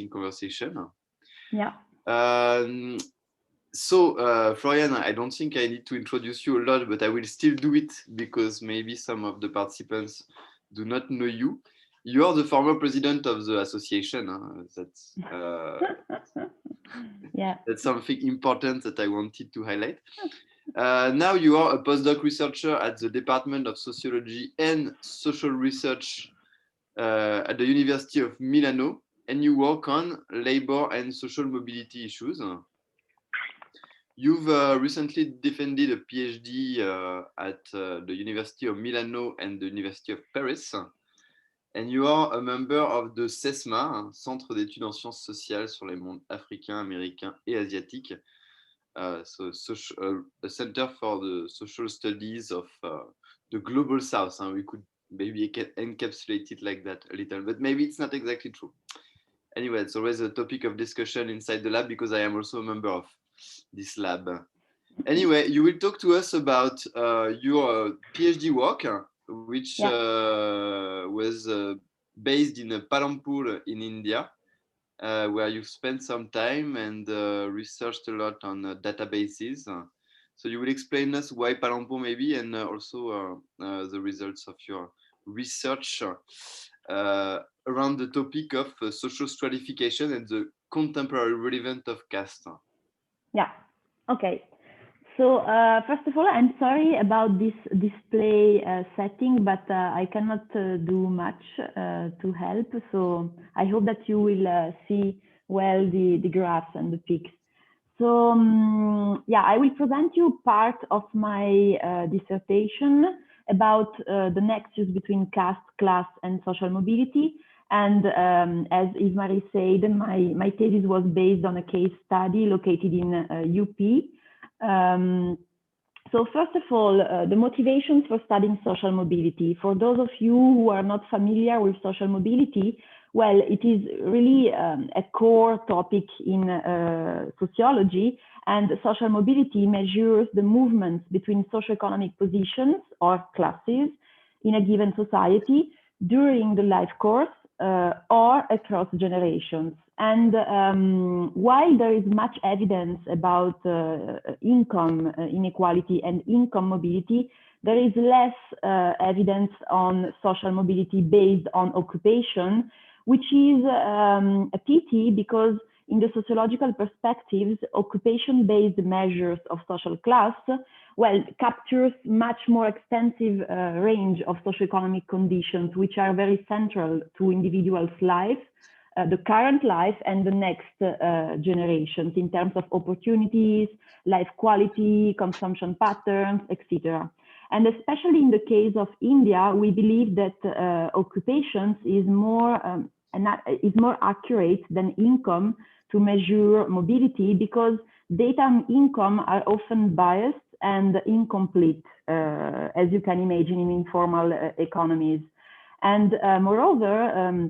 conversation. Yeah. Floriane, I don't think I need to introduce you a lot, but I will still do it because maybe some of the participants do not know you. You are the former president of the association. That's yeah. That's something important that I wanted to highlight. Now you are a postdoc researcher at the Department of Sociology and Social Research at the University of Milano, and you work on labor and social mobility issues. You've recently defended a PhD at the University of Milano and the University of Paris, and you are a member of the CESMA, Centre d'études en sciences sociales sur les mondes africains, américains et asiatiques. A Center for the Social Studies of the Global South. We could maybe encapsulate it like that a little, but maybe it's not exactly true. Anyway, it's always a topic of discussion inside the lab because I am also a member of this lab. Anyway, you will talk to us about your PhD work, which was based in Palanpur in India, where you've spent some time and researched a lot on databases. So you will explain us why Palanpur maybe, and also the results of your research around the topic of social stratification and the contemporary relevance of caste. Yeah, okay. So first of all, I'm sorry about this display setting, but I cannot do much to help. So I hope that you will see well the graphs and the pics. So yeah, I will present you part of my dissertation about the nexus between caste, class, and social mobility. And as Yves-Marie said, my thesis was based on a case study located in UP. So first of all, the motivations for studying social mobility. For those of you who are not familiar with social mobility, well, it is really a core topic in sociology, and social mobility measures the movements between socioeconomic positions or classes in a given society during the life course or across generations. And while there is much evidence about income inequality and income mobility, there is less evidence on social mobility based on occupation, which is a pity because in the sociological perspectives, occupation-based measures of social class, well, captures much more extensive range of socioeconomic conditions, which are very central to individuals' life, the current life and the next generations in terms of opportunities, life quality, consumption patterns, etc. And especially in the case of India, we believe that occupations is more accurate than income to measure mobility because data on income are often biased and incomplete, as you can imagine in informal economies. And moreover,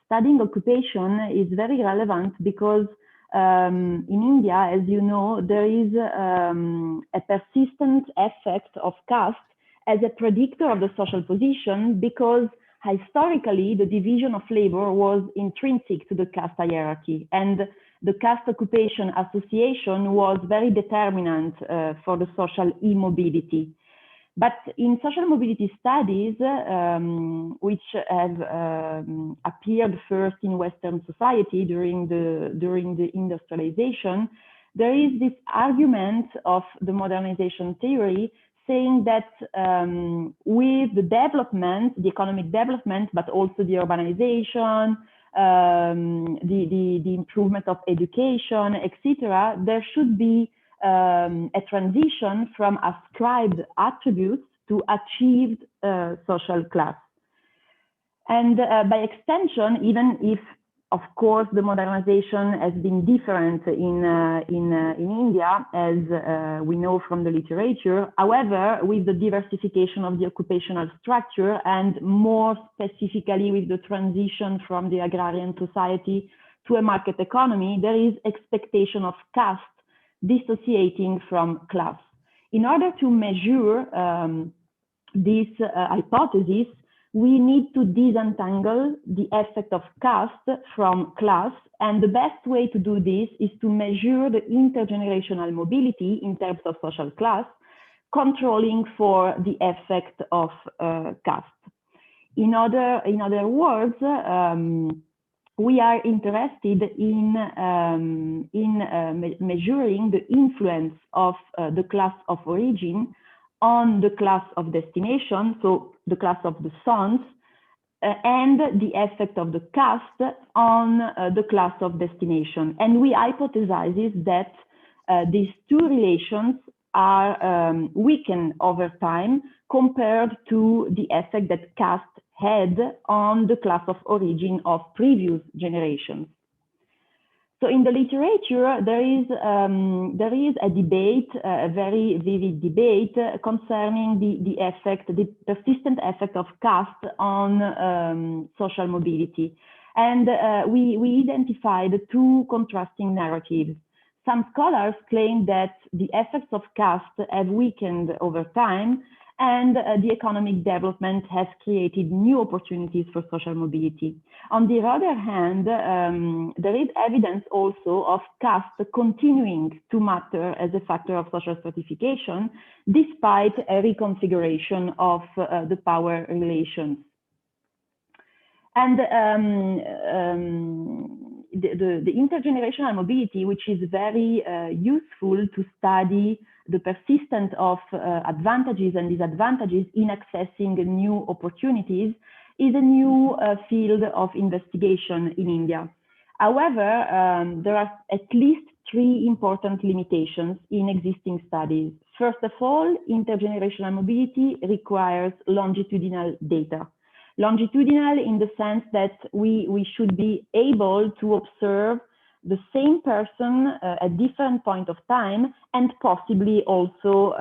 studying occupation is very relevant because in India, as you know, there is a persistent effect of caste as a predictor of the social position because historically the division of labor was intrinsic to the caste hierarchy, and the caste occupation association was very determinant for the social immobility. But in social mobility studies, which have appeared first in Western society during the industrialization, there is this argument of the modernization theory saying that with the development, the economic development, but also the urbanization, the improvement of education, etc., there should be a transition from ascribed attributes to achieved social class. And by extension, even if, of course, the modernization has been different in India, as we know from the literature, however, with the diversification of the occupational structure and more specifically with the transition from the agrarian society to a market economy, there is expectation of caste dissociating from class. In order to measure this hypothesis, we need to disentangle the effect of caste from class. And the best way to do this is to measure the intergenerational mobility in terms of social class, controlling for the effect of caste. In other words, we are interested in measuring the influence of the class of origin on the class of destination, so the class of the sons, and the effect of the caste on the class of destination. And we hypothesize that these two relations are weakened over time compared to the effect that caste had on the class of origin of previous generations. So in the literature, there is a debate, a very vivid debate concerning the effect, the persistent effect of caste on social mobility. And we identified two contrasting narratives. Some scholars claim that the effects of caste have weakened over time, and the economic development has created new opportunities for social mobility. On the other hand, there is evidence also of caste continuing to matter as a factor of social stratification, despite a reconfiguration of the power relations. And the intergenerational mobility, which is very useful to study the persistence of advantages and disadvantages in accessing new opportunities, is a new field of investigation in India. However, there are at least three important limitations in existing studies. First of all, intergenerational mobility requires longitudinal data. Longitudinal in the sense that we should be able to observe the same person at different point of time, and possibly also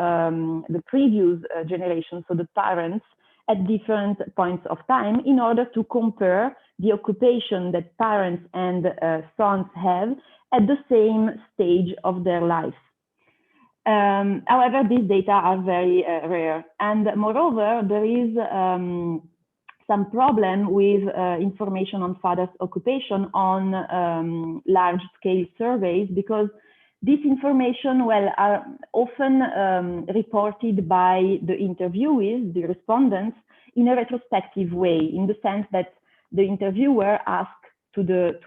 the previous generation, so the parents, at different points of time, in order to compare the occupation that parents and sons have at the same stage of their life. However, these data are very rare, and moreover, there is some problem with information on father's occupation on large-scale surveys, because this information, well, are often reported by the interviewees, the respondents, in a retrospective way, in the sense that the interviewer asked to the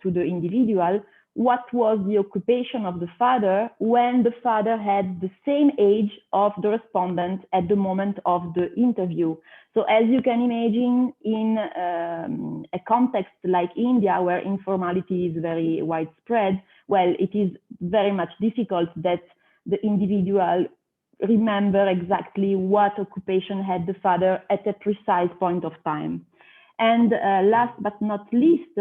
individual what was the occupation of the father when the father had the same age of the respondent at the moment of the interview. So as you can imagine, in a context like India, where informality is very widespread, well, it is very much difficult that the individual remember exactly what occupation had the father at a precise point of time. And last but not least,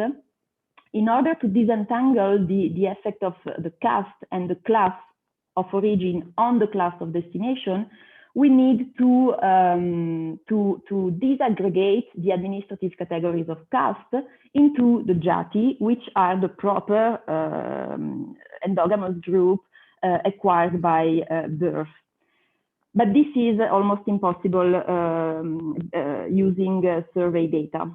in order to disentangle the effect of the caste and the class of origin on the class of destination, we need to disaggregate the administrative categories of caste into the JATI, which are the proper endogamous group acquired by birth. But this is almost impossible using survey data.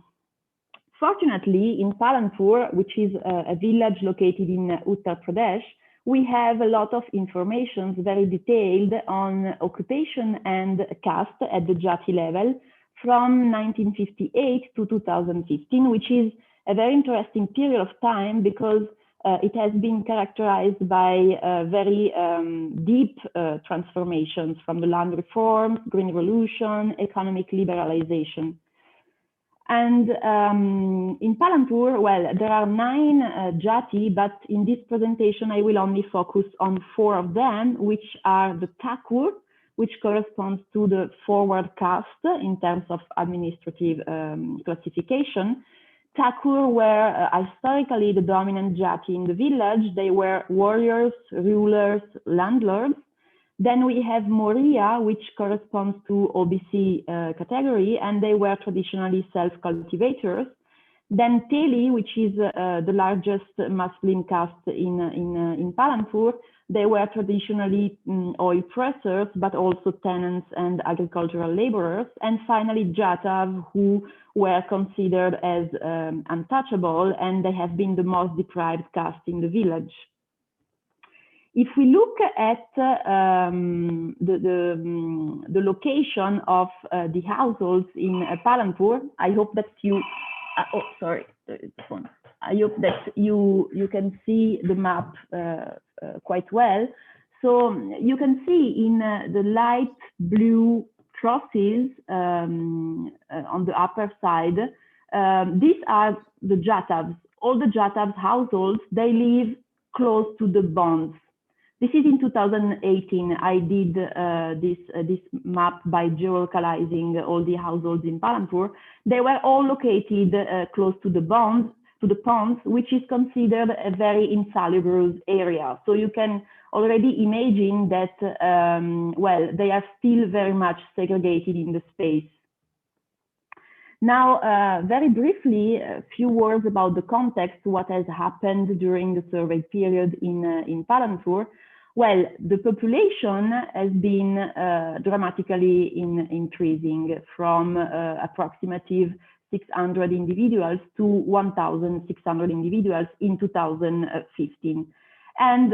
Fortunately, in Palanpur, which is a village located in Uttar Pradesh, we have a lot of information, very detailed, on occupation and caste at the JATI level from 1958 to 2015, which is a very interesting period of time because it has been characterized by very deep transformations from the land reforms, green revolution, economic liberalization. And in Palanpur, well, there are 9 JATI, but in this presentation, I will only focus on 4 of them, which are the Thakur, which corresponds to the forward caste in terms of administrative classification. Thakur were historically the dominant JATI in the village. They were warriors, rulers, landlords. Then we have Moria, which corresponds to OBC category, and they were traditionally self-cultivators. Then Teli, which is the largest Muslim caste in Palanpur, they were traditionally oil pressers, but also tenants and agricultural laborers. And finally, JATI, who were considered as untouchable, and they have been the most deprived caste in the village. If we look at the location of the households in Palanpur, I hope that you, oh, sorry, I hope that you can see the map quite well. So you can see in the light blue crosses on the upper side, these are the JATAVs. All the JATAVs households, they live close to the bonds. This is in 2018. I did this map by geolocalizing all the households in Palanpur. They were all located close to the ponds, which is considered a very insalubrious area. So you can already imagine that, well, they are still very much segregated in the space. Now, very briefly, a few words about the context, what has happened during the survey period in Palanpur. Well, the population has been dramatically increasing from approximately 600 individuals to 1,600 individuals in 2015. And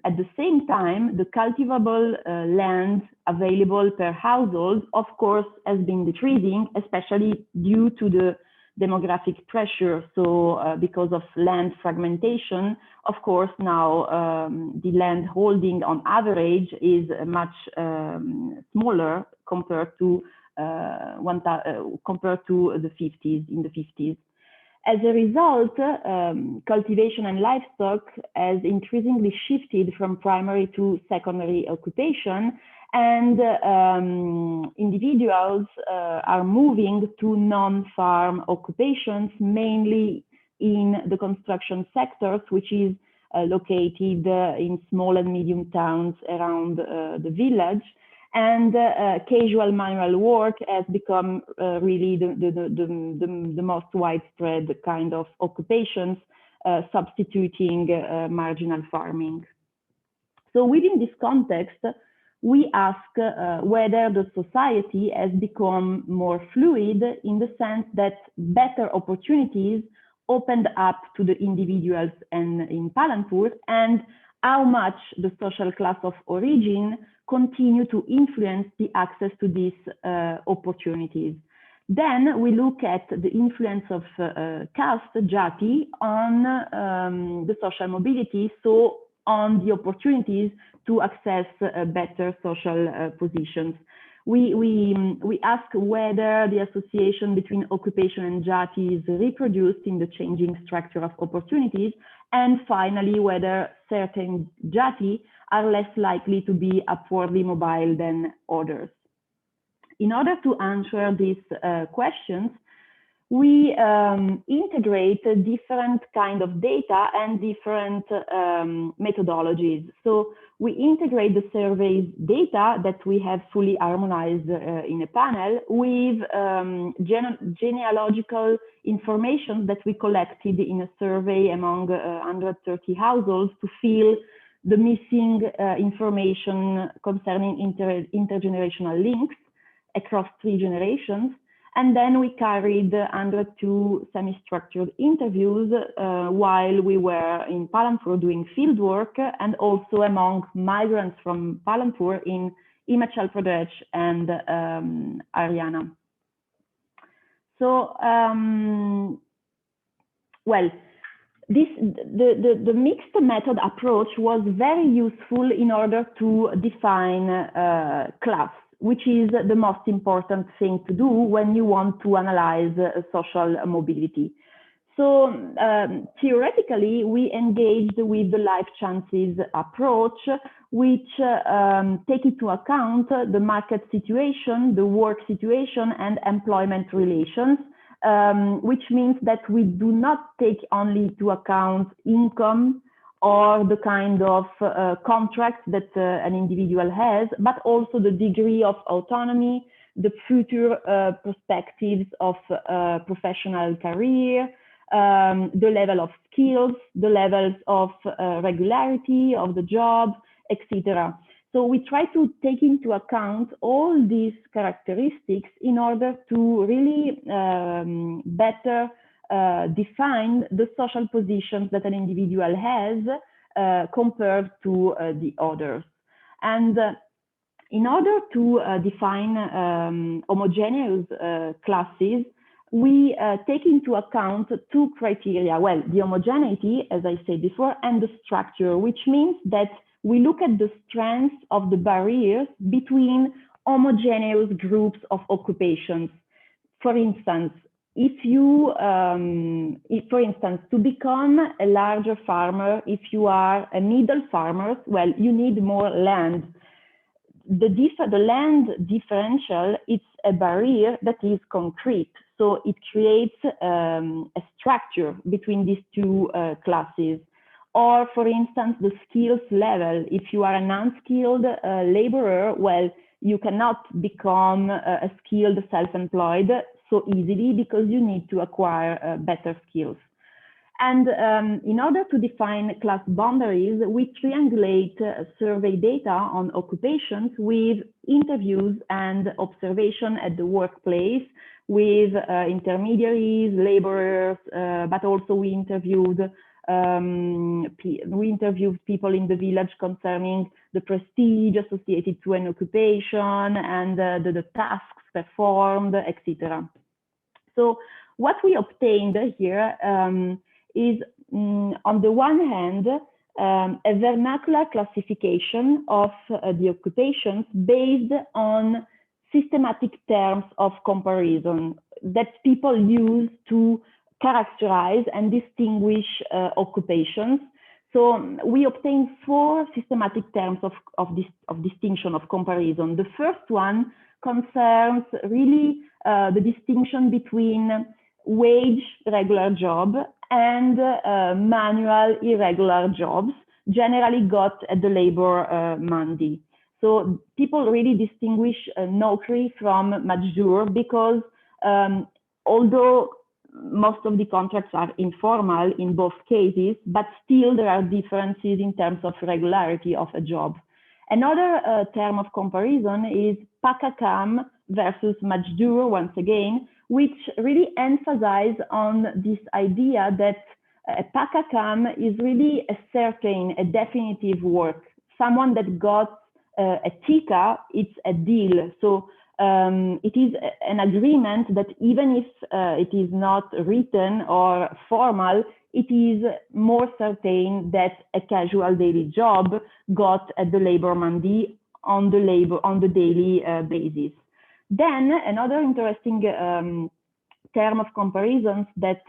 at the same time, the cultivable land available per household, of course, has been decreasing, especially due to the demographic pressure. So because of land fragmentation, of course, now the land holding on average is much smaller compared to the 50s, in the 50s. As a result, cultivation and livestock has increasingly shifted from primary to secondary occupation, and individuals are moving to non-farm occupations, mainly in the construction sectors, which is located in small and medium towns around the village. And casual manual work has become really the most widespread kind of occupations, substituting marginal farming. So within this context, we ask whether the society has become more fluid in the sense that better opportunities opened up to the individuals and in Palanpur, and how much the social class of origin continue to influence the access to these opportunities. Then we look at the influence of caste, JATI, on the social mobility, so on the opportunities to access better social positions. We ask whether the association between occupation and JATI is reproduced in the changing structure of opportunities, and finally, whether certain JATI are less likely to be upwardly mobile than others. In order to answer these questions, we integrate different kind of data and different methodologies. So we integrate the survey's data that we have fully harmonized in a panel with genealogical information that we collected in a survey among 130 households to fill the missing information concerning intergenerational links across 3 generations. And then we carried 102 semi-structured interviews while we were in Palanpur doing field work, and also among migrants from Palanpur in Himachal Pradesh and Haryana. So, well, the mixed method approach was very useful in order to define class, which is the most important thing to do when you want to analyze social mobility. So theoretically, we engaged with the life chances approach, which take into account the market situation, the work situation, and employment relations, which means that we do not take only into account income or the kind of contract that an individual has, but also the degree of autonomy, the future perspectives of professional career, the level of skills, the levels of regularity of the job, etc. So we try to take into account all these characteristics in order to really better define the social positions that an individual has compared to the others. And in order to define homogeneous classes, we take into account two criteria. Well, the homogeneity, as I said before, and the structure, which means that we look at the strengths of the barriers between homogeneous groups of occupations. For instance, for instance, to become a larger farmer, if you are a middle farmer, well, you need more land. The land differential, it's a barrier that is concrete. So it creates a structure between these two classes. Or, for instance, the skills level. If you are an unskilled laborer, well, you cannot become a skilled self-employed so easily because you need to acquire better skills. And in order to define class boundaries, we triangulate survey data on occupations with interviews and observation at the workplace with intermediaries, laborers, but also we interviewed people in the village concerning the prestige associated to an occupation and the tasks performed, etc. So what we obtained here is, on the one hand, a vernacular classification of the occupations based on systematic terms of comparison that people use to characterize and distinguish occupations. So we obtained 4 systematic terms of distinction, of comparison. The first one concerns really the distinction between wage regular job and manual irregular jobs, generally got at the labor mandi. So people really distinguish nokri from majdur because although most of the contracts are informal in both cases, but still there are differences in terms of regularity of a job. Another term of comparison is pakakam versus majdur, once again, which really emphasize on this idea that a pakakam is really a certain, a definitive work. Someone that got a tika, it's a deal. So it is an agreement that even if it is not written or formal, it is more certain that a casual daily job got at the labor mandi on the daily basis. Then another interesting term of comparisons that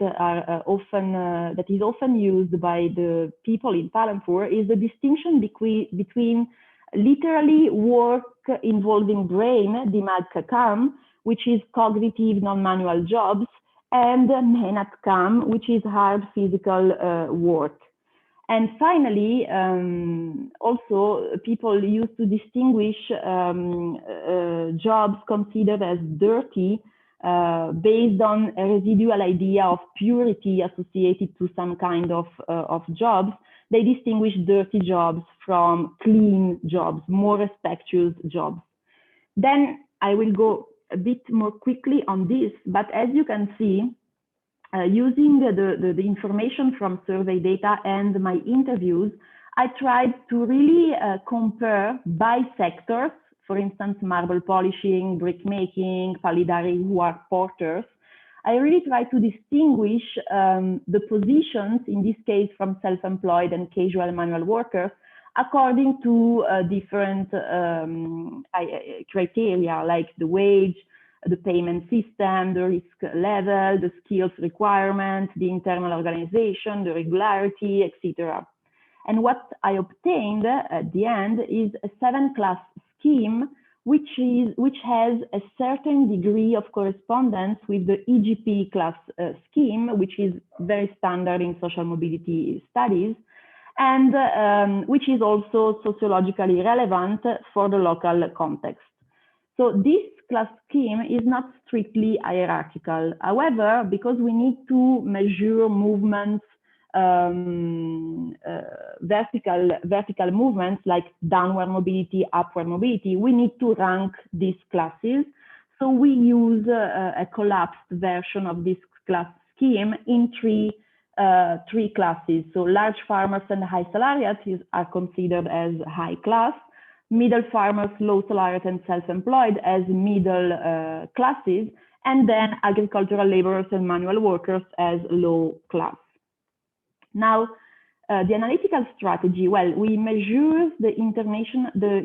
is often used by the people in Palanpur is the distinction between literally work involving brain, dimag kakam, which is cognitive non-manual jobs, and menat kam, which is hard physical work. And finally, also people used to distinguish jobs considered as dirty based on a residual idea of purity associated to some kind of jobs. They distinguish dirty jobs from clean jobs, more respectuous jobs. Then I will go a bit more quickly on this, but as you can see, using the information from survey data and my interviews, I tried to really compare by sectors, for instance, marble polishing, brick making, palidari, who are porters. I really try to distinguish the positions, in this case from self-employed and casual manual workers, according to different criteria like the wage, the payment system, the risk level, the skills requirements, the internal organization, the regularity, etc. And what I obtained at the end is a 7-class scheme which has a certain degree of correspondence with the EGP class scheme, which is very standard in social mobility studies, and which is also sociologically relevant for the local context. So this class scheme is not strictly hierarchical. However, because we need to measure movements, vertical movements like downward mobility, upward mobility, we need to rank these classes. So we use a collapsed version of this class scheme in three classes. So large farmers and high salariates are considered as high class, middle farmers, low salariate and self-employed as middle classes, and then agricultural laborers and manual workers as low class. Now, the analytical strategy, well, we measure the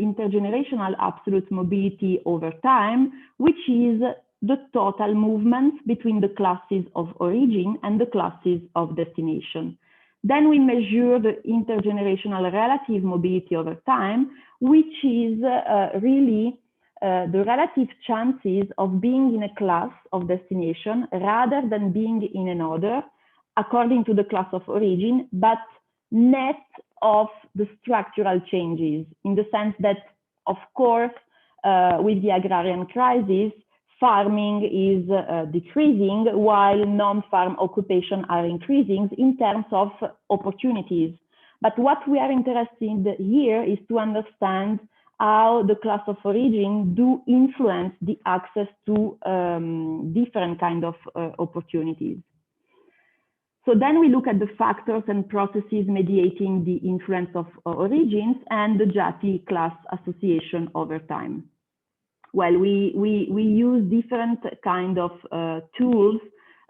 intergenerational absolute mobility over time, which is the total movements between the classes of origin and the classes of destination. Then we measure the intergenerational relative mobility over time, which is really the relative chances of being in a class of destination rather than being in another, according to the class of origin, but net of the structural changes, in the sense that, of course, with the agrarian crisis, farming is decreasing while non-farm occupation are increasing in terms of opportunities. But what we are interested in here is to understand how the class of origin do influence the access to different kind of opportunities. So then we look at the factors and processes mediating the influence of origins and the JATI class association over time. Well, we use different kind of tools,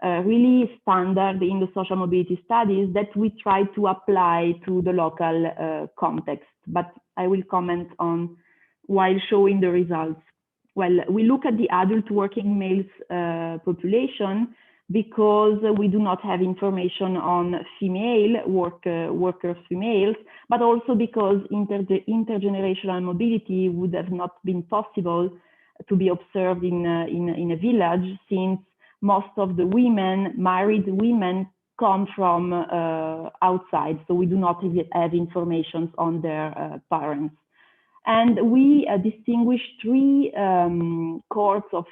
really standard in the social mobility studies, that we try to apply to the local context, but I will comment on while showing the results. Well, we look at the adult working males population because we do not have information on female workers females, but also because intergenerational mobility would have not been possible to be observed in a village, since most of the women, married women, come from outside, so we do not have information on their parents. And we distinguish three cohorts of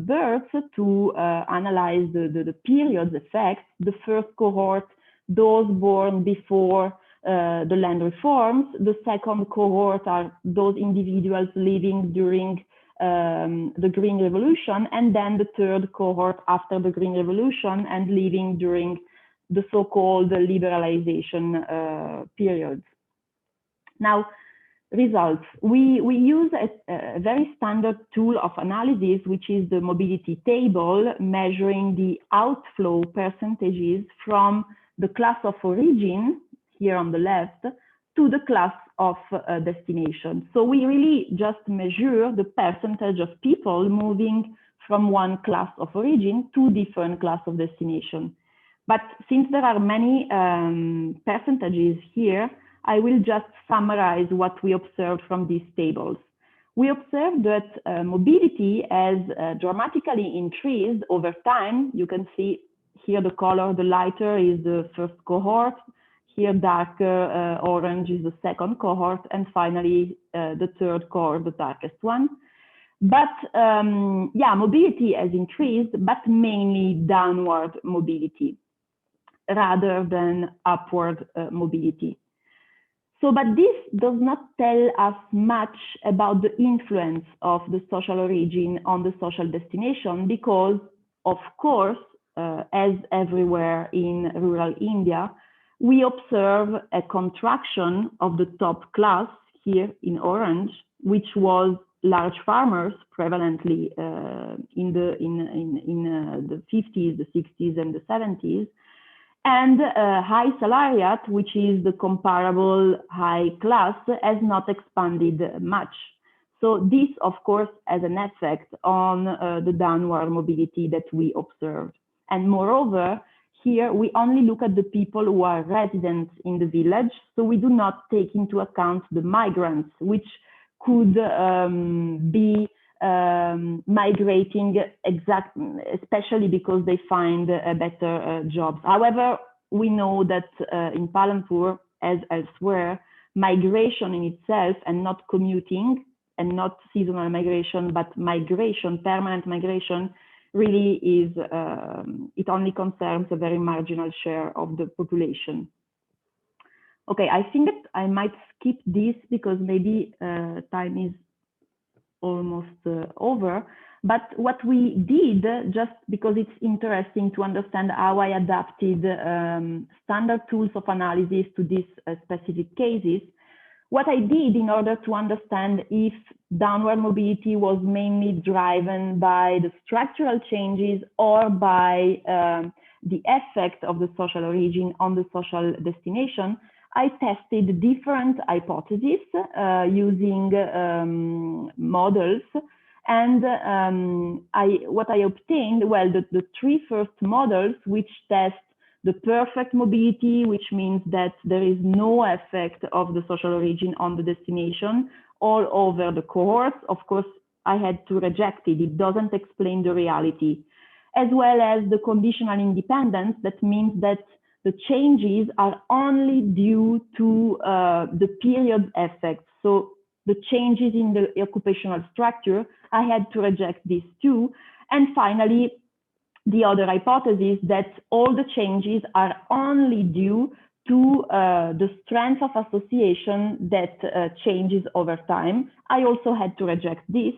births to analyze the period's effects. The first cohort, those born before the land reforms. The second cohort are those individuals living during the Green Revolution, and then the third cohort after the Green Revolution and living during the so-called liberalization periods. Now, results. We use a very standard tool of analysis, which is the mobility table, measuring the outflow percentages from the class of origin, here on the left, to the class of destination. So we really just measure the percentage of people moving from one class of origin to different class of destination. But since there are many percentages here, I will just summarize what we observed from these tables. We observed that mobility has dramatically increased over time. You can see here the color, the lighter is the first cohort. Here darker orange is the second cohort, and finally the third cohort, the darkest one. But yeah, mobility has increased, but mainly downward mobility rather than upward mobility. So, but this does not tell us much about the influence of the social origin on the social destination, because, of course, as everywhere in rural India, we observe a contraction of the top class here in orange, which was large farmers prevalently in the 50s, the 60s, and the 70s, and high salariat, which is the comparable high class, has not expanded much. So this, of course, has an effect on the downward mobility that we observed. And moreover, here we only look at the people who are residents in the village, so we do not take into account the migrants, which could be migrating especially because they find better jobs. However, we know that in Palanpur, as elsewhere, migration in itself and not commuting and not seasonal migration, but migration, permanent migration, really is, it only concerns a very marginal share of the population. Okay, I think that I might skip this because maybe time is almost over. But what we did, just because it's interesting to understand how I adapted standard tools of analysis to these specific cases, what I did in order to understand if downward mobility was mainly driven by the structural changes or by the effect of the social origin on the social destination, I tested different hypotheses using models. And what I obtained, well, the three first models, which test the perfect mobility, which means that there is no effect of the social origin on the destination all over the cohorts. Of course, I had to reject it. It doesn't explain the reality. As well as the conditional independence, that means that the changes are only due to the period effects. So the changes in the occupational structure, I had to reject these too. And finally, the other hypothesis that all the changes are only due to the strength of association that changes over time. I also had to reject this.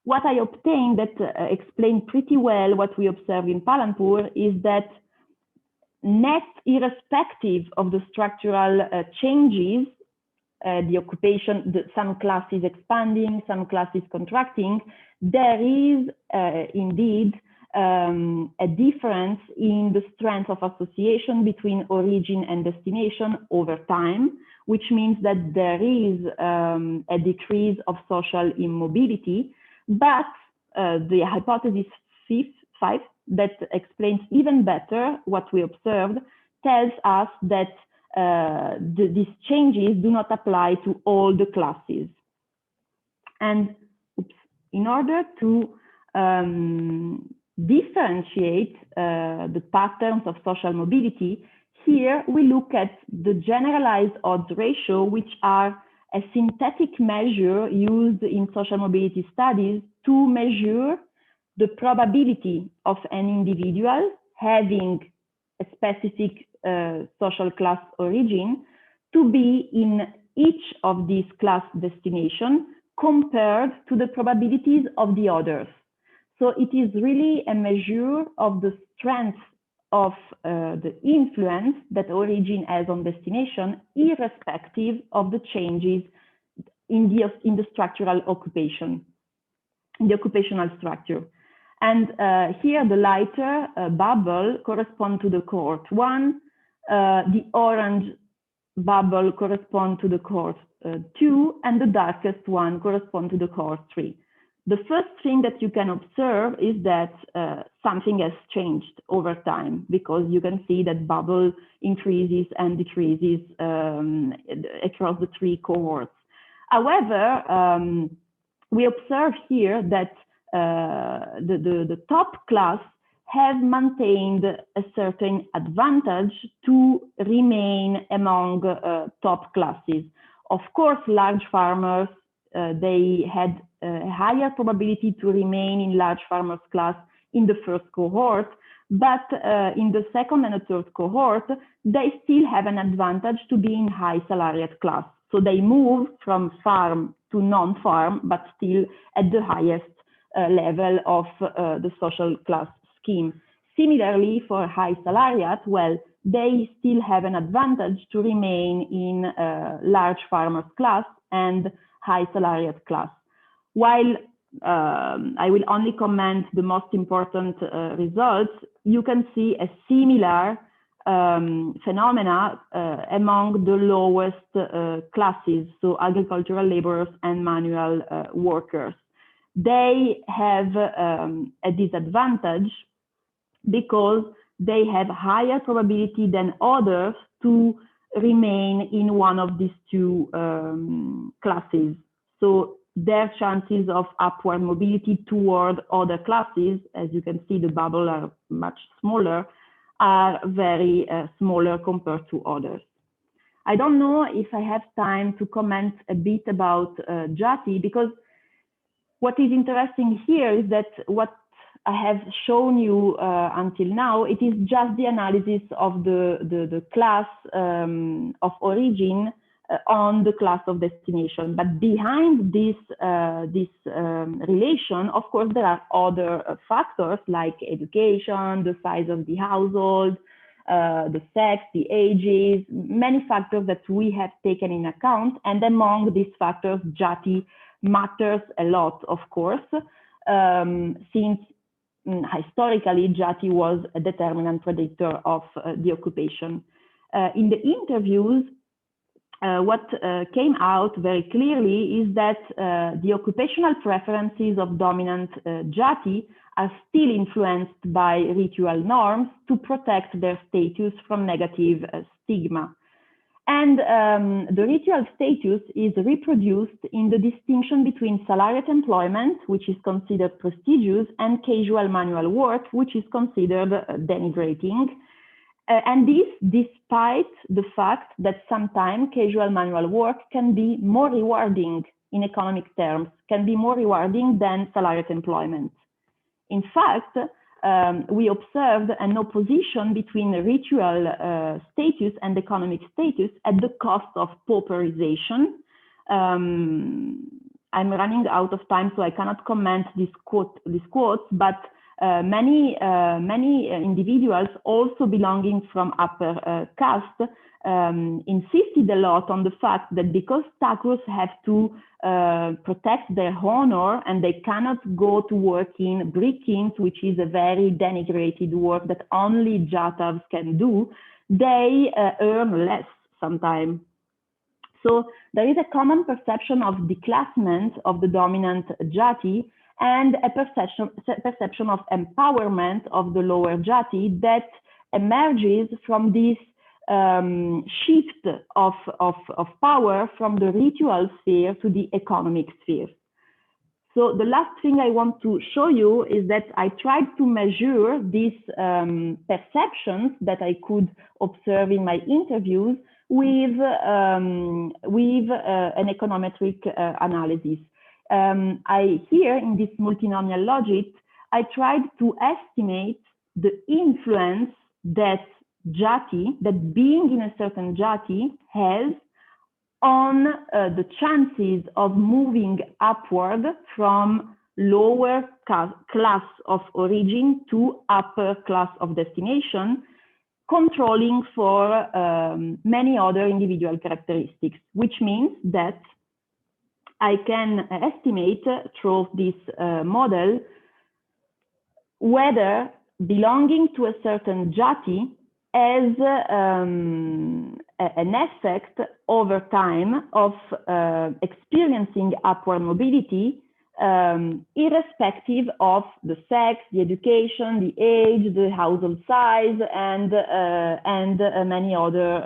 What I obtained that explained pretty well what we observe in Palanpur is that net irrespective of the structural changes, the occupation, some classes expanding, some classes contracting, there is indeed a difference in the strength of association between origin and destination over time, which means that there is a decrease of social immobility. But the hypothesis 5 that explains even better what we observed tells us that these changes do not apply to all the classes. And in order to differentiate the patterns of social mobility, here we look at the generalized odds ratio, which are a synthetic measure used in social mobility studies to measure the probability of an individual having a specific social class origin to be in each of these class destinations compared to the probabilities of the others. So it is really a measure of the strength of the influence that origin has on destination, irrespective of the changes in the structural occupation, in the occupational structure. And here the lighter bubble corresponds to the cohort 1, the orange bubble corresponds to the cohort 2, and the darkest one corresponds to the cohort 3. The first thing that you can observe is that something has changed over time, because you can see that bubble increases and decreases across the 3 cohorts. However, we observe here that the top class have maintained a certain advantage to remain among top classes. Of course, large farmers, they had a higher probability to remain in large farmers class in the first cohort, but in the second and the third cohort, they still have an advantage to be in high salaried class. So they move from farm to non-farm, but still at the highest level of the social class scheme. Similarly, for high salariat, well, they still have an advantage to remain in large farmers class and high salariat class. While I will only comment the most important results, you can see a similar phenomena among the lowest classes, so agricultural laborers and manual workers. They have a disadvantage because they have higher probability than others to remain in one of these 2 classes. So their chances of upward mobility toward other classes, as you can see, the bubble are much smaller, are very smaller compared to others. I don't know if I have time to comment a bit about JATI, because what is interesting here is that what I have shown you until now, it is just the analysis of the class of origin on the class of destination. But behind this, relation, of course, there are other factors like education, the size of the household, the sex, the ages, many factors that we have taken in account. And among these factors, JATI matters a lot, of course, since historically JATI was a determinant predictor of the occupation. In the interviews, what came out very clearly is that the occupational preferences of dominant JATI are still influenced by ritual norms to protect their status from negative stigma. And the ritual status is reproduced in the distinction between salaried employment, which is considered prestigious, and casual manual work, which is considered denigrating. And this despite the fact that sometimes casual manual work can be more rewarding in economic terms, can be more rewarding than salaried employment. In fact, we observed an opposition between ritual status and economic status at the cost of pauperization. I'm running out of time, so I cannot comment these quotes, but many individuals also belonging from upper caste insisted a lot on the fact that because Takus have to protect their honor and they cannot go to work in brick-kilns, which is a very denigrated work that only Jatavs can do, they earn less sometimes. So there is a common perception of declassment of the dominant Jati and a perception of empowerment of the lower Jati that emerges from this shift of power from the ritual sphere to the economic sphere. So the last thing I want to show you is that I tried to measure these perceptions that I could observe in my interviews with an econometric analysis. Here in this multinomial logic, I tried to estimate the influence that Jati, that being in a certain Jati has on the chances of moving upward from lower class of origin to upper class of destination, controlling for many other individual characteristics, which means that I can estimate through this model whether belonging to a certain Jati has an effect over time of experiencing upward mobility, irrespective of the sex, the education, the age, the household size, and many other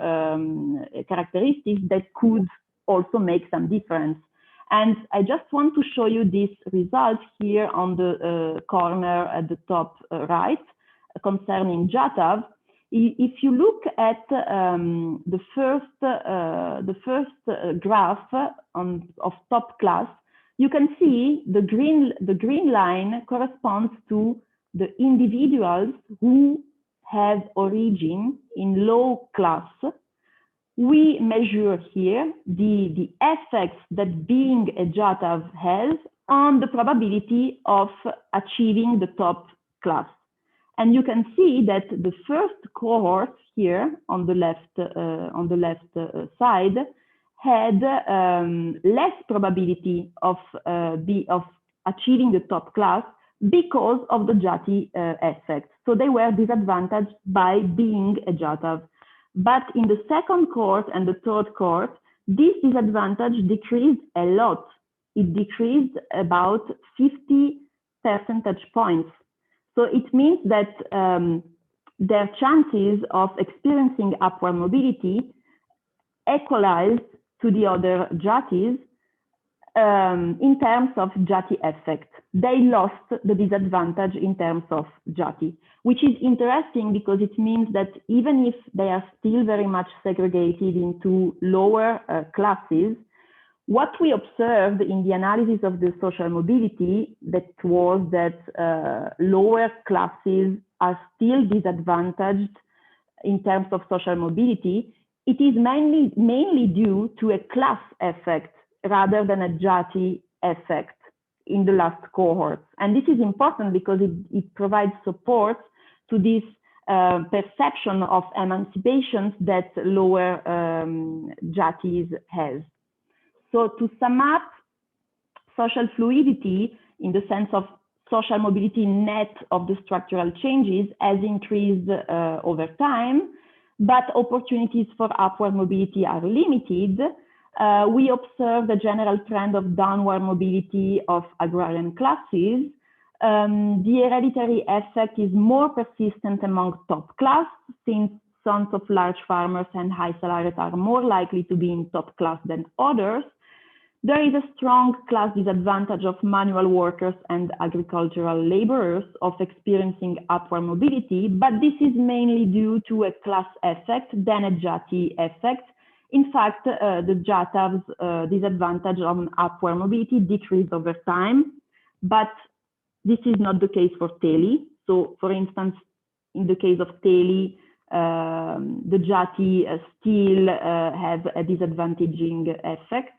characteristics that could also make some difference. And I just want to show you this result here on the corner at the top right concerning Jatav. If you look at the first graph of top class, you can see the green line corresponds to the individuals who have origin in low class. We measure here the effects that being a Jatav has on the probability of achieving the top class. And you can see that the first cohort here on the left side had less probability of achieving the top class because of the Jati effect. So they were disadvantaged by being a Jatav. But in the second cohort and the third cohort, this disadvantage decreased a lot. It decreased about 50 percentage points. So it means that their chances of experiencing upward mobility equalized to the other Jatis in terms of Jati effect. They lost the disadvantage in terms of Jati, which is interesting because it means that even if they are still very much segregated into lower classes, what we observed in the analysis of the social mobility that was that lower classes are still disadvantaged in terms of social mobility. It is mainly due to a class effect rather than a JATI effect in the last cohorts. And this is important because it provides support to this perception of emancipations that lower JATIs has. So to sum up, social fluidity in the sense of social mobility net of the structural changes has increased over time, but opportunities for upward mobility are limited. We observe the general trend of downward mobility of agrarian classes. The hereditary effect is more persistent among top class, since sons of large farmers and high salaries are more likely to be in top class than others. There is a strong class disadvantage of manual workers and agricultural laborers of experiencing upward mobility, but this is mainly due to a class effect than a JATI effect. In fact, the JATA's disadvantage on upward mobility decreased over time, but this is not the case for TELI. So, for instance, in the case of TELI, the JATI still have a disadvantaging effect.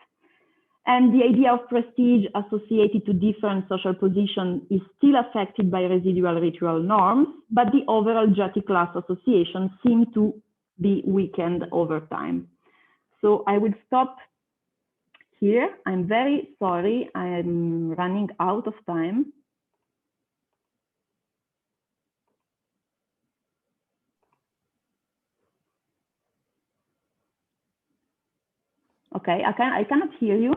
And the idea of prestige associated to different social positions is still affected by residual ritual norms, but the overall JATI class association seem to be weakened over time. So I will stop here. I'm very sorry, I'm running out of time. Okay, I cannot hear you.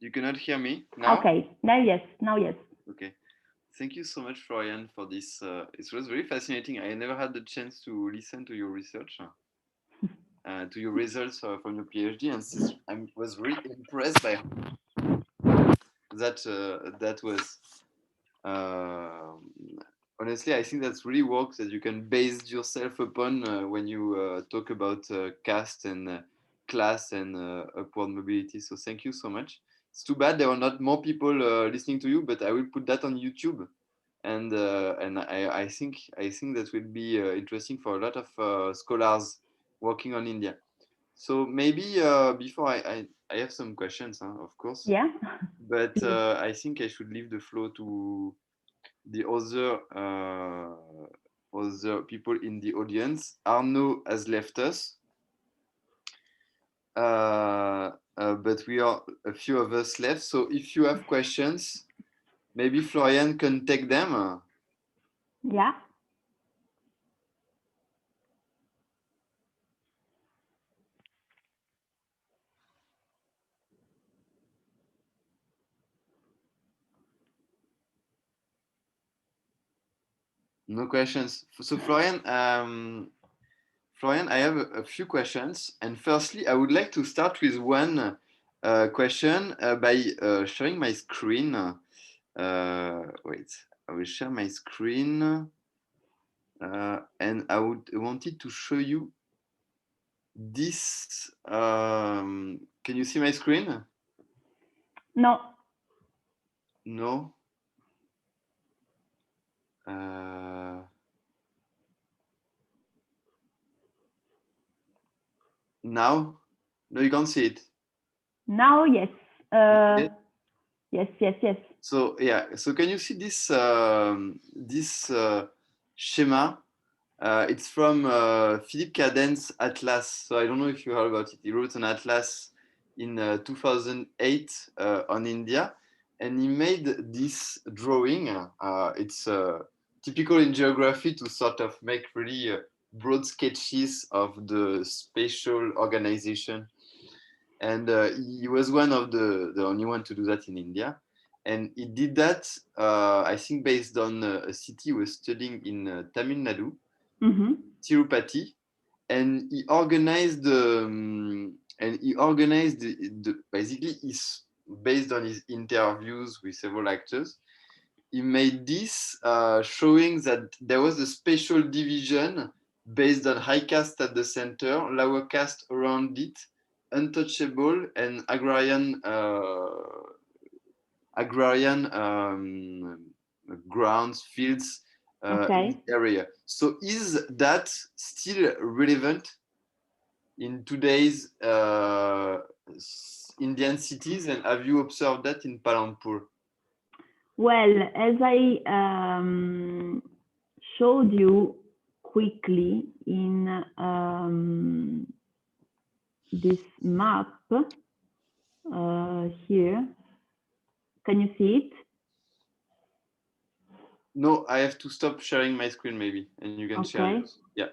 You cannot hear me now? Okay, now yes. Okay. Thank you so much, Floriane, for this. It was very fascinating. I never had the chance to listen to your research, to your results from your PhD, and I was really impressed by that. That was honestly, I think that's really works that you can base yourself upon when you talk about caste and class and upward mobility. So thank you so much. It's too bad there are not more people listening to you, but I will put that on YouTube, and I think that will be interesting for a lot of scholars working on India. So maybe before I have some questions, of course. Yeah. But I think I should leave the floor to the other people in the audience. Arnaud has left us, but we are a few of us left. So if you have questions, maybe Floriane can take them. Yeah. No questions. So Floriane, I have a few questions. And firstly, I would like to start with one question by sharing my screen. Wait, I will share my screen. And I wanted to show you this. Can you see my screen? No. No. Now? No, you can't see it. Now, yes. Yes. So yeah. So can you see this this schema? It's from Philippe Cadence Atlas. So I don't know if you heard about it. He wrote an atlas in 2008 on India, and he made this drawing. It's typical in geography to sort of make really broad sketches of the spatial organization. And he was one of the only one to do that in India. And he did that, I think, based on a city he was studying in Tamil Nadu, Tirupati, and he organized basically is based on his interviews with several actors. He made this showing that there was a spatial division based on high caste at the center, lower caste around it, untouchable and agrarian grounds, fields in this area. So is that still relevant in today's Indian cities, and have you observed that in Palanpur? Well, as I showed you quickly in this map here, can you see it? No, I have to stop sharing my screen maybe, and you can share yours. Yeah.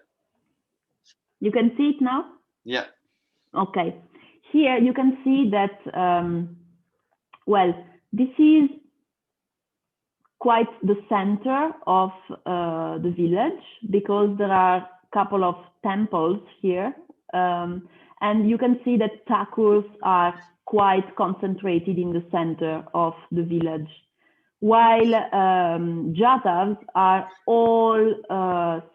You can see it now? Yeah. Okay. Here you can see that, well, this is quite the center of the village, because there are a couple of temples here. And you can see that thakurs are quite concentrated in the center of the village, while Jatas are all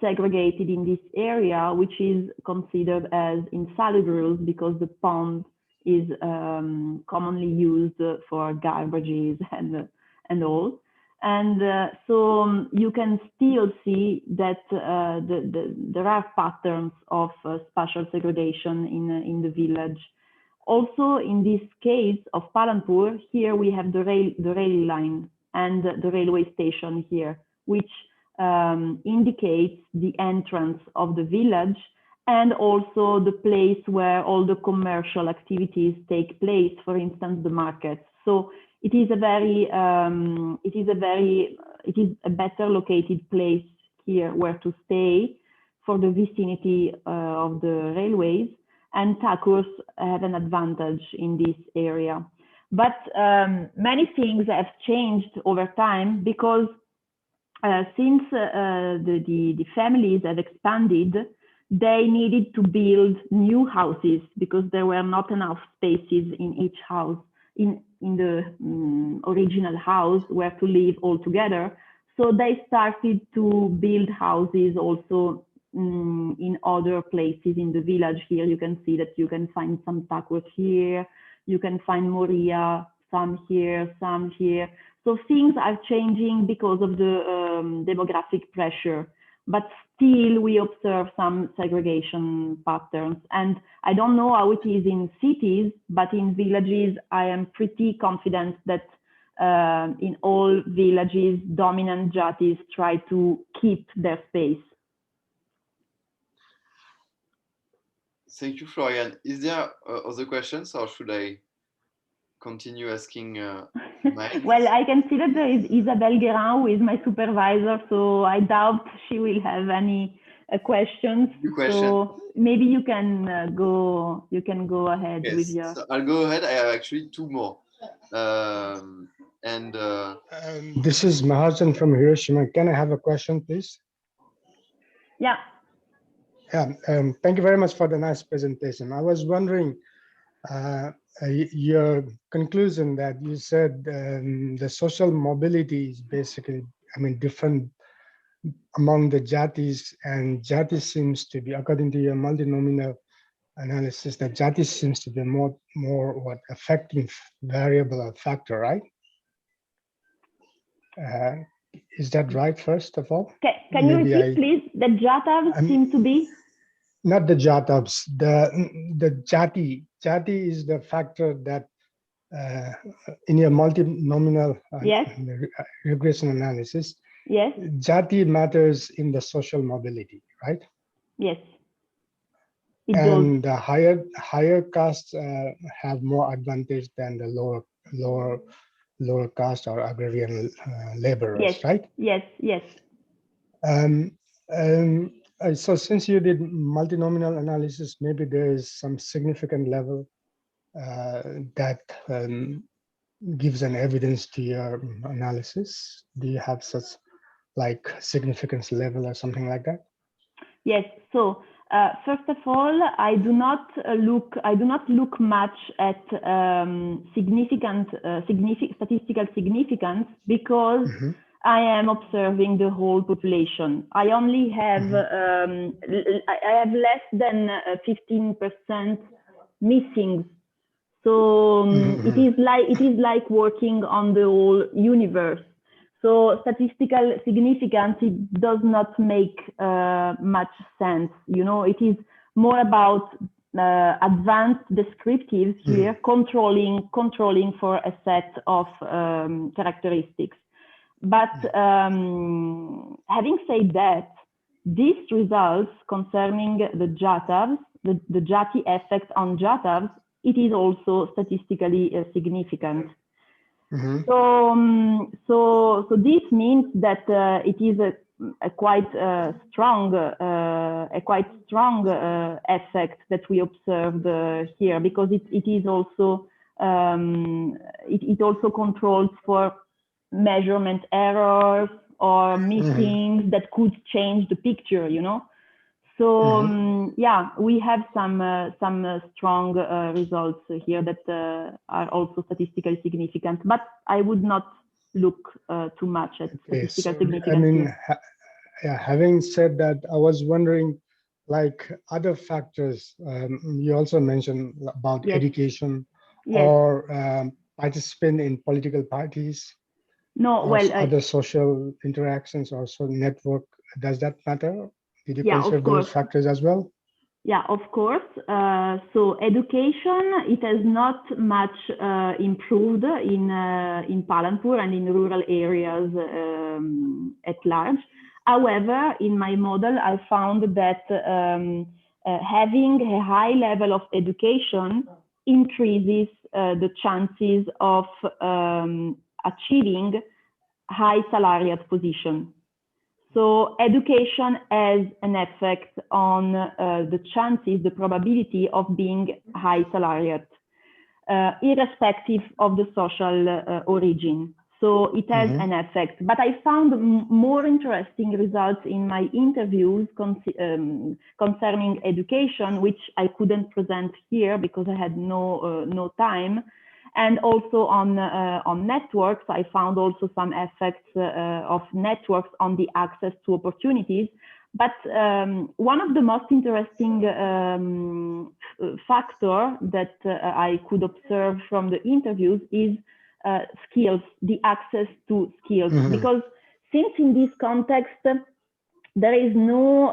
segregated in this area, which is considered as insalubrious because the pond is commonly used for garbages and all. And so you can still see that there are patterns of spatial segregation in the village. Also, in this case of Palanpur, here we have the rail line and the railway station here, which indicates the entrance of the village and also the place where all the commercial activities take place, for instance, the markets. So it is a better located place here where to stay for the vicinity of the railways, and thakurs have an advantage in this area. But many things have changed over time, because since the families have expanded, they needed to build new houses because there were not enough spaces in each house, in the original house where to live all together. So they started to build houses also in other places in the village. Here you can see that you can find some thakurs here, you can find moria, some here, some here. So things are changing because of the demographic pressure, but still we observe some segregation patterns. And I don't know how it is in cities, but in villages, I am pretty confident that in all villages, dominant jatis try to keep their space. Thank you, Floriane. Is there other questions, or should I continue asking mine? Well, I can see that there is Isabelle Guérin, who is my supervisor, so I doubt she will have any questions. So maybe you can go ahead with your. So I'll go ahead. I have actually two more. This is Mahajan from Hiroshima. Can I have a question, please? Yeah. Yeah. Thank you very much for the nice presentation. I was wondering your conclusion that you said the social mobility is basically, different among the jatis, and jati seems to be, according to your multinomial analysis, that jati seems to be more what affecting variable or factor, right? Is that right, first of all? Can you repeat, please? The jatas seem to be? Not the jatabs, the jati. Jati is the factor that in your multinomial regression analysis, jati matters in the social mobility, right? Yes. And the higher castes have more advantage than the lower caste or agrarian laborers, right? Yes, yes. So since you did multinomial analysis, maybe there is some significant level that gives an evidence to your analysis. Do you have such like significance level or something like that? Yes. So first of all, I do not look much at statistical significance, because I am observing the whole population. I only have I have less than 15% missing. So it is like working on the whole universe. So statistical significance, it does not make much sense. You know, it is more about advanced descriptives here, controlling for a set of characteristics. But having said that, these results concerning the JATAVs, the JATI effect on JATAVs, it is also statistically significant. So this means that it is a quite strong effect that we observed here, because it is also it also controls for measurement errors or missings that could change the picture, you know. So yeah, we have some strong results here that are also statistically significant, but I would not look too much at statistical significance. I mean, having said that, I was wondering, like other factors, you also mentioned about education or participant in political parties. No, well, other social interactions, also network. Does that matter? Did you consider those factors as well? Yeah, of course. So education, it has not much improved in Palanpur and in rural areas at large. However, in my model, I found that having a high level of education increases the chances of achieving high salaried position. So education has an effect on the chances, the probability of being high salaried, irrespective of the social origin. So it has an effect. But I found more interesting results in my interviews concerning education, which I couldn't present here because I had no time. And also on networks, I found also some effects of networks on the access to opportunities. But one of the most interesting factor that I could observe from the interviews is skills, the access to skills. Because since in this context, there is no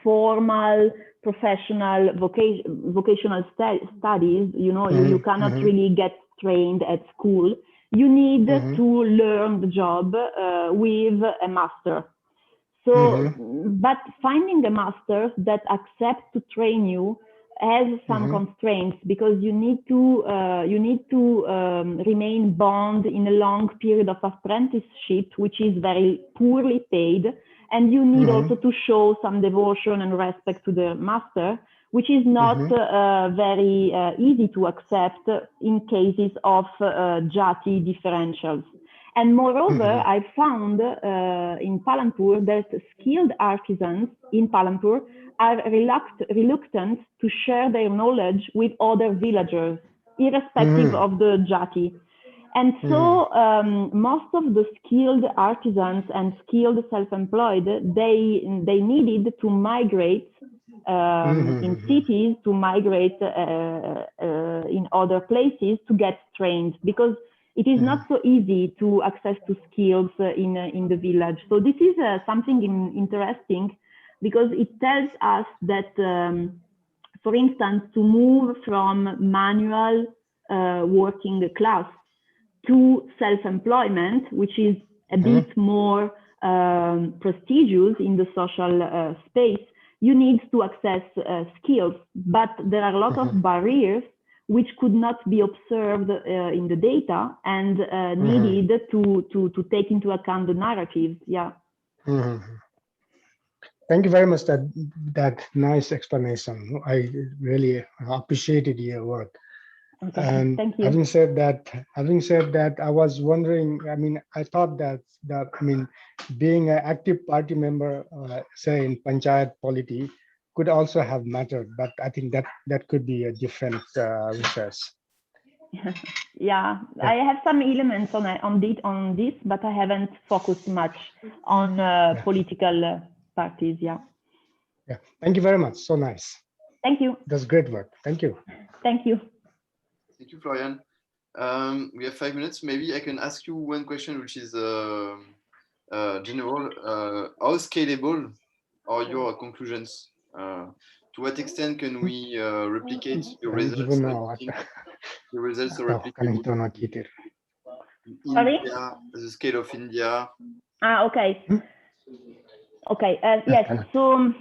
formal professional vocational studies, you know, you cannot really get trained at school. You need to learn the job with a master. So, but finding a master that accepts to train you has some constraints, because you need to remain bound in a long period of apprenticeship, which is very poorly paid. And you need also to show some devotion and respect to the master, which is not very easy to accept in cases of JATI differentials. And moreover, I found in Palanpur that skilled artisans in Palanpur are reluctant to share their knowledge with other villagers, irrespective of the JATI. And so most of the skilled artisans and skilled self-employed, they needed to migrate in cities, to migrate in other places to get trained, because it is not so easy to access to skills in the village. So this is something interesting, because it tells us that, for instance, to move from manual working class to self-employment, which is a bit more prestigious in the social space, you need to access skills, but there are a lot of barriers which could not be observed in the data and needed to take into account the narrative. Yeah. Thank you very much. That nice explanation. I really appreciated your work. Okay, and thank you. having said that, I was wondering, I mean, I thought that I mean, being an active party member, say in Panchayat polity, could also have mattered, but I think that could be a different research. Yeah, I have some elements on this, but I haven't focused much on political parties. Yeah. Thank you very much. So nice. Thank you. That's great work. Thank you. Thank you. Thank you, Floriane. We have 5 minutes. Maybe I can ask you one question, which is general. How scalable are your conclusions? To what extent can we replicate your results? The results are replicable in India, the scale of India. Okay. Okay. Yes. So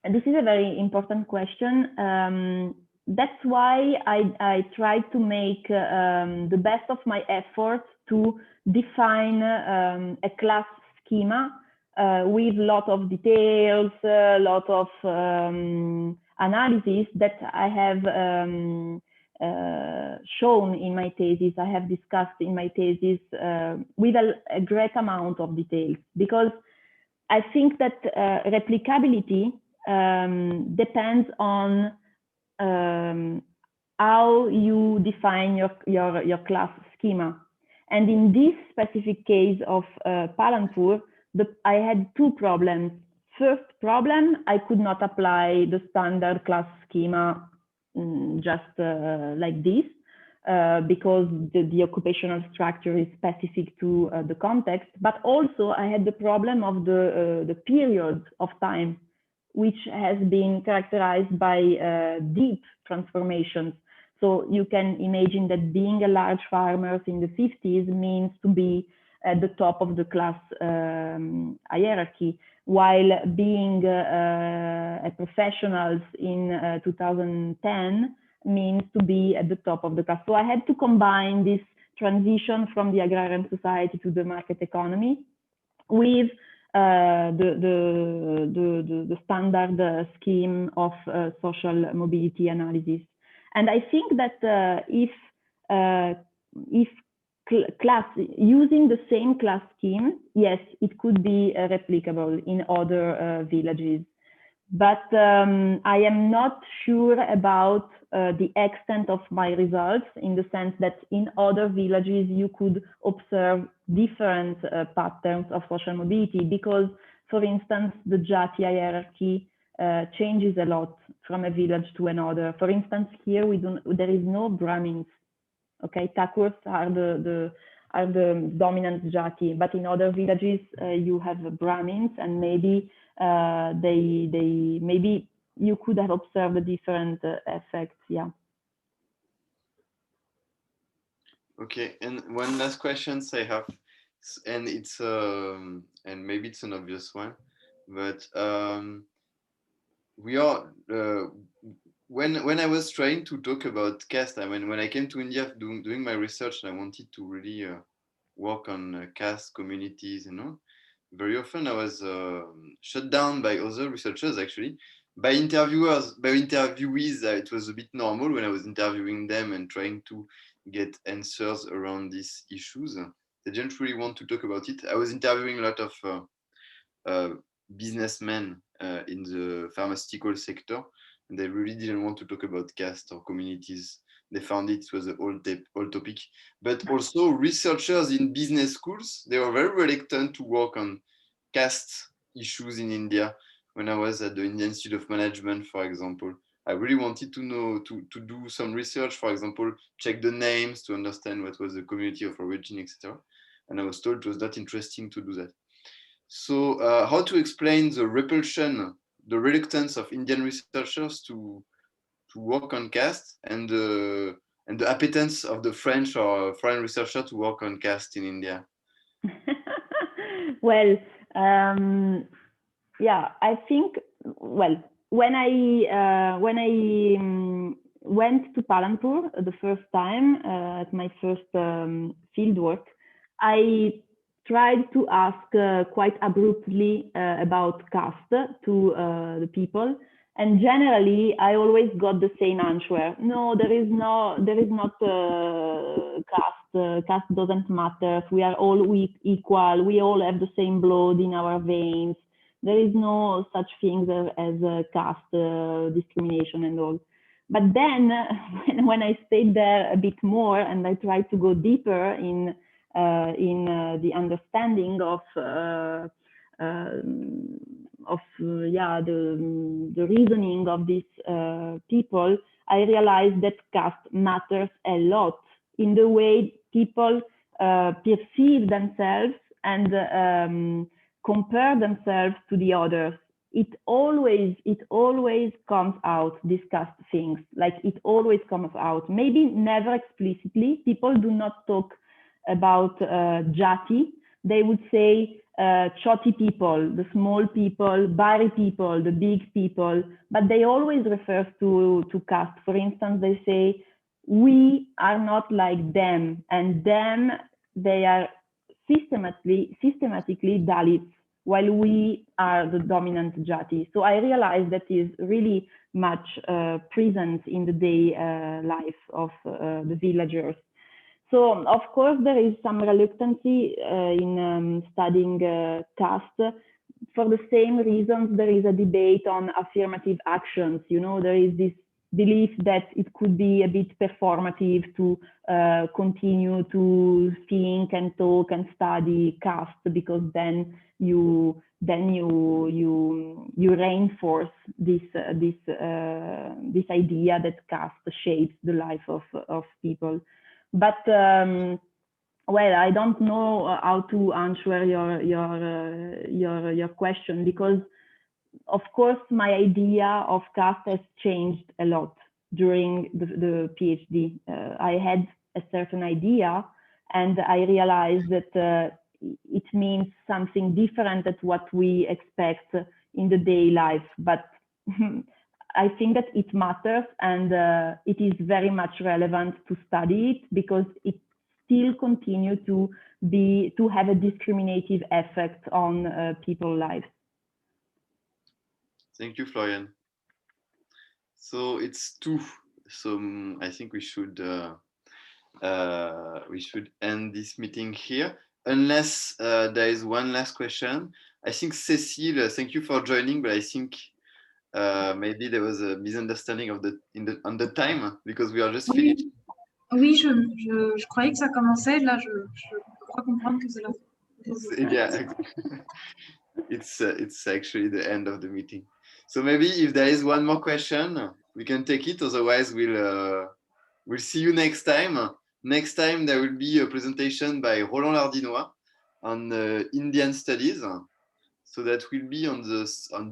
this is a very important question. That's why I try to make the best of my efforts to define a class schema with a lot of details, a lot of analysis that I have shown in my thesis, I have discussed in my thesis with a great amount of details, because I think that replicability depends on how you define your class schema. And in this specific case of Palanpur, I had two problems. First problem, I could not apply the standard class schema just like this, because the occupational structure is specific to the context. But also I had the problem of the period of time, which has been characterized by deep transformations. So you can imagine that being a large farmer in the 50s means to be at the top of the class hierarchy, while being a professional in 2010 means to be at the top of the class. So I had to combine this transition from the agrarian society to the market economy with the standard scheme of social mobility analysis. And I think that if class, using the same class scheme, yes, it could be replicable in other villages. But I am not sure about the extent of my results, in the sense that in other villages you could observe different patterns of social mobility, because, for instance, the JATI hierarchy changes a lot from a village to another. For instance, here there is no Brahmins. Okay, Thakurs are the dominant JATI, but in other villages you have Brahmins, and maybe maybe you could have observed a different effects. Yeah. Okay, and one last question I have, and it's and maybe it's an obvious one, but we are when I was trying to talk about caste, I mean, when I came to India doing my research, and I wanted to really work on caste communities, very often I was shut down by other researchers, actually, by interviewees. It was a bit normal when I was interviewing them and trying to get answers around these issues. They didn't really want to talk about it. I was interviewing a lot of businessmen in the pharmaceutical sector, and they really didn't want to talk about caste or communities. They found it was an old topic. But also researchers in business schools, they were very reluctant to work on caste issues in India. When I was at the Indian Institute of Management, for example, I really wanted to know, to do some research, for example, check the names to understand what was the community of origin, etc. And I was told it was not interesting to do that. So how to explain the repulsion, the reluctance of Indian researchers to work on caste, and the appetence of the French or foreign researcher to work on caste in India? Well, yeah, I think, well, when I went to Palanpur the first time at my first field work, I tried to ask quite abruptly about caste to the people, and generally I always got the same answer: no, there is not caste. Caste doesn't matter. We are all equal. We all have the same blood in our veins. There is no such thing as caste discrimination and all. But then when I stayed there a bit more and I tried to go deeper in the understanding of the reasoning of these people, I realized that caste matters a lot in the way people perceive themselves and compare themselves to the others. It always comes out, these caste things, like it always comes out, maybe never explicitly. People do not talk about JATI. They would say choti people, the small people, bari people, the big people, but they always refer to caste. For instance, they say, we are not like them, and them, they are systematically Dalits, while we are the dominant Jati. So I realized that is really much present in the day life of the villagers. So of course there is some reluctancy in studying caste. For the same reasons, there is a debate on affirmative actions. You know, there is this belief that it could be a bit performative to continue to think and talk and study caste, because then you reinforce this idea that caste shapes the life of people. But well, I don't know how to answer your question, because of course my idea of caste has changed a lot during the PhD. I had a certain idea, and I realized that it means something different than what we expect in the day life. But I think that it matters, and it is very much relevant to study it, because it still continue to have a discriminative effect on people's lives. Thank you, Floriane. So it's 2. So I think we should end this meeting here, unless there is one last question. I think Cécile, thank you for joining, but I think maybe there was a misunderstanding of on the time, because we are just finished. Oui, je croyais que ça commençait. Là, je crois comprendre que c'est la fin. Yeah, it's actually the end of the meeting. So maybe if there is one more question, we can take it. Otherwise, we'll see you next time. Next time, there will be a presentation by Roland Lardinois on Indian studies. So that will be on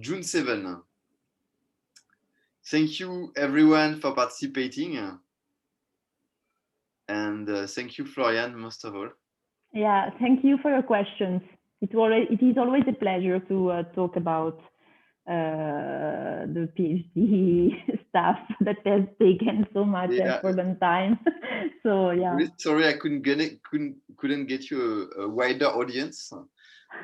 June 7. Thank you, everyone, for participating. And thank you, Floriane, most of all. Yeah, thank you for your questions. It is always a pleasure to talk about the PhD stuff that has taken so much effort and time. So yeah. Really sorry, I couldn't get you a wider audience.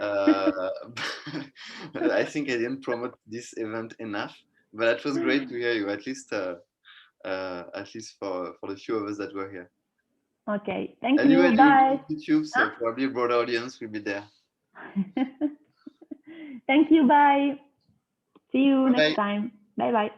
I think I didn't promote this event enough, but it was great to hear you, at least for the few of us that were here. Okay, thank you. Bye. YouTube, so probably a broader audience will be there. Thank you. Bye. See you next time. Bye bye.